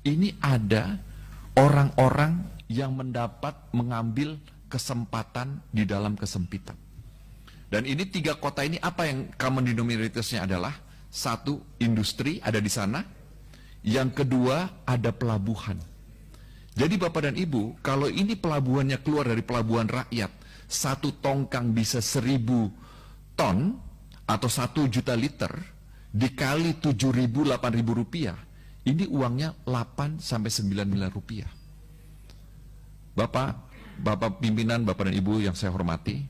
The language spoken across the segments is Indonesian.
Ini ada orang-orang yang mengambil kesempatan di dalam kesempitan. Dan ini 3 kota ini apa yang common denominator-nya adalah? 1, industri ada di sana. Yang kedua, ada pelabuhan. Jadi Bapak dan Ibu, kalau ini pelabuhannya keluar dari pelabuhan rakyat, 1 tongkang bisa 1.000 ton atau 1 juta liter, dikali 7.000, 8.000 rupiah, ini uangnya 8 sampai 9 miliar rupiah. Bapak pimpinan, Bapak dan Ibu yang saya hormati,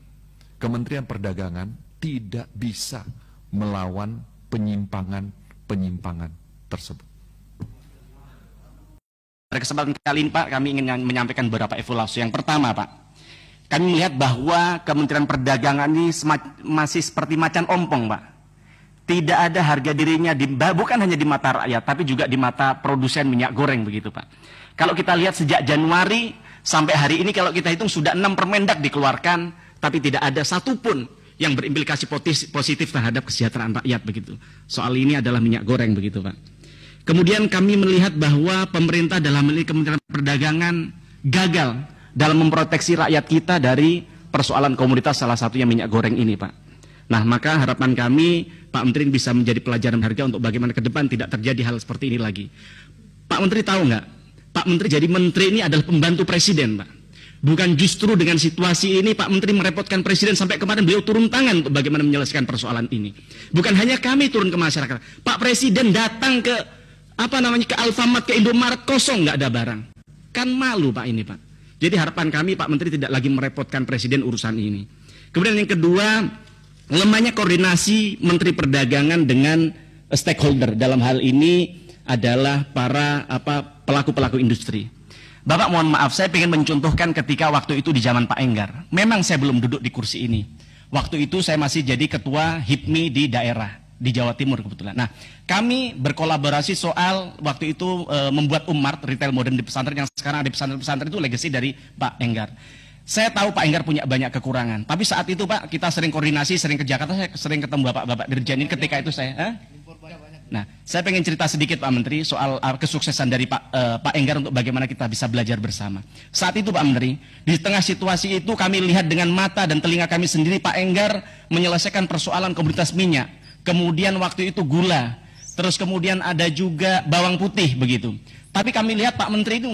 Kementerian Perdagangan tidak bisa melawan penyimpangan tersebut. Pada kesempatan kali ini Pak, kami ingin menyampaikan beberapa evaluasi. Yang pertama Pak, kami melihat bahwa Kementerian Perdagangan ini masih seperti macan ompong Pak. Tidak ada harga dirinya, bukan hanya di mata rakyat, tapi juga di mata produsen minyak goreng begitu Pak. Kalau kita lihat sejak Januari sampai hari ini, kalau kita hitung sudah 6 permendak dikeluarkan, tapi tidak ada satupun yang berimplikasi positif terhadap kesejahteraan rakyat begitu. Soal ini adalah minyak goreng begitu Pak. Kemudian kami melihat bahwa pemerintah dalam hal ini Kementerian Perdagangan gagal dalam memproteksi rakyat kita dari persoalan komoditas, salah satunya minyak goreng ini Pak. Nah maka harapan kami Pak Menteri bisa menjadi pelajaran harga untuk bagaimana ke depan tidak terjadi hal seperti ini lagi. Pak Menteri tahu nggak? Pak Menteri jadi menteri ini adalah pembantu presiden Pak. Bukan justru dengan situasi ini Pak Menteri merepotkan presiden sampai kemarin beliau turun tangan untuk bagaimana menyelesaikan persoalan ini. Bukan hanya kami turun ke masyarakat, Pak Presiden datang ke ke Alfamart, ke Indomaret, kosong, nggak ada barang. Kan malu Pak ini Pak. Jadi harapan kami Pak Menteri tidak lagi merepotkan presiden urusan ini. Kemudian yang kedua, lemahnya koordinasi Menteri Perdagangan dengan stakeholder. Dalam hal ini adalah para pelaku-pelaku industri. Bapak mohon maaf, saya ingin mencontohkan ketika waktu itu di zaman Pak Enggar. Memang saya belum duduk di kursi ini. Waktu itu saya masih jadi ketua HIPMI di daerah, di Jawa Timur kebetulan. Nah, kami berkolaborasi soal waktu itu membuat Umart, retail modern di pesantren, yang sekarang ada pesantren-pesantren itu legacy dari Pak Enggar. Saya tahu Pak Enggar punya banyak kekurangan. Tapi saat itu Pak, kita sering koordinasi, sering ke Jakarta, saya sering ketemu Bapak-Bapak Dirjen ini ketika itu saya. Nah, saya pengen cerita sedikit Pak Menteri soal kesuksesan dari Pak Enggar untuk bagaimana kita bisa belajar bersama. Saat itu Pak Menteri, di tengah situasi itu kami lihat dengan mata dan telinga kami sendiri Pak Enggar menyelesaikan persoalan komoditas minyak. Kemudian waktu itu gula, terus kemudian ada juga bawang putih begitu. Tapi kami lihat Pak Menteri itu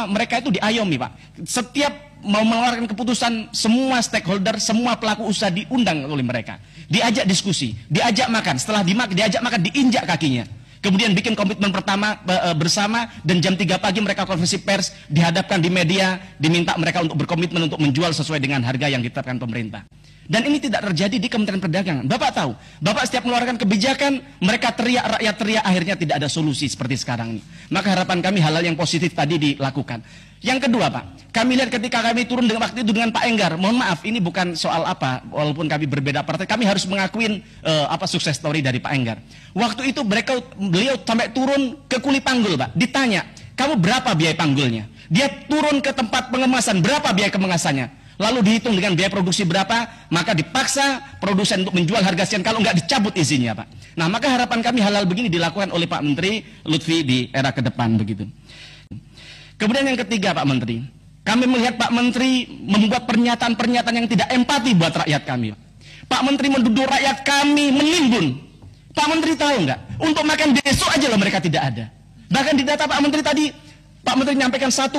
mereka itu diayomi Pak. Setiap mau mengeluarkan keputusan, semua stakeholder, semua pelaku usaha diundang oleh mereka. Diajak diskusi, diajak makan, setelah diajak makan diinjak kakinya. Kemudian bikin komitmen pertama bersama, dan jam 3 pagi mereka konferensi pers, dihadapkan di media, diminta mereka untuk berkomitmen untuk menjual sesuai dengan harga yang ditetapkan pemerintah. Dan ini tidak terjadi di Kementerian Perdagangan. Bapak tahu, Bapak setiap mengeluarkan kebijakan, mereka teriak, rakyat teriak, akhirnya tidak ada solusi seperti sekarang ini. Maka harapan kami hal-hal yang positif tadi dilakukan. Yang kedua Pak, kami lihat ketika kami turun dengan waktu itu dengan Pak Enggar, mohon maaf ini bukan soal walaupun kami berbeda partai, kami harus mengakuin sukses story dari Pak Enggar. Waktu itu beliau sampai turun ke kuli panggul Pak, ditanya, kamu berapa biaya panggulnya? Dia turun ke tempat pengemasan, berapa biaya kemasannya? Lalu dihitung dengan biaya produksi berapa, maka dipaksa produsen untuk menjual harga sekian, kalau nggak dicabut izinnya Pak. Nah maka harapan kami hal-hal begini dilakukan oleh Pak Menteri Lutfi di era ke depan begitu. Kemudian yang ketiga Pak Menteri, kami melihat Pak Menteri membuat pernyataan-pernyataan yang tidak empati buat rakyat kami. Pak Menteri menduduk rakyat kami menimbun. Pak Menteri tahu nggak? Untuk makan besok aja loh mereka tidak ada. Bahkan di data Pak Menteri tadi, Pak Menteri menyampaikan 1,7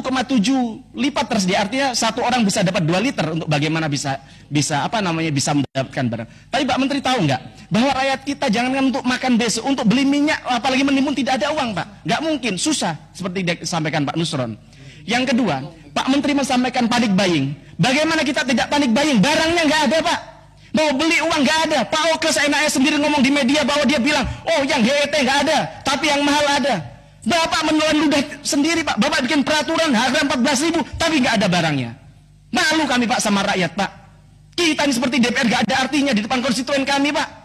lipat tersedia, artinya satu orang bisa dapat 2 liter untuk bagaimana bisa mendapatkan barang. Tapi Pak Menteri tahu nggak bahwa rakyat kita jangankan untuk makan besok, untuk beli minyak apalagi menimbun tidak ada uang Pak, nggak mungkin, susah seperti disampaikan Pak Nusron. Yang kedua, Pak Menteri menyampaikan panik buying. Bagaimana kita tidak panik buying? Barangnya nggak ada Pak. Mau beli uang nggak ada. Pak Oke seenaknya sendiri ngomong di media bahwa dia bilang, oh yang HET nggak ada, tapi yang mahal ada. Bapak menelan ludah sendiri Pak, Bapak bikin peraturan harga 14.000 tapi nggak ada barangnya. Malu kami Pak sama rakyat Pak. Kita ini seperti DPR nggak ada artinya di depan konstituen kami Pak.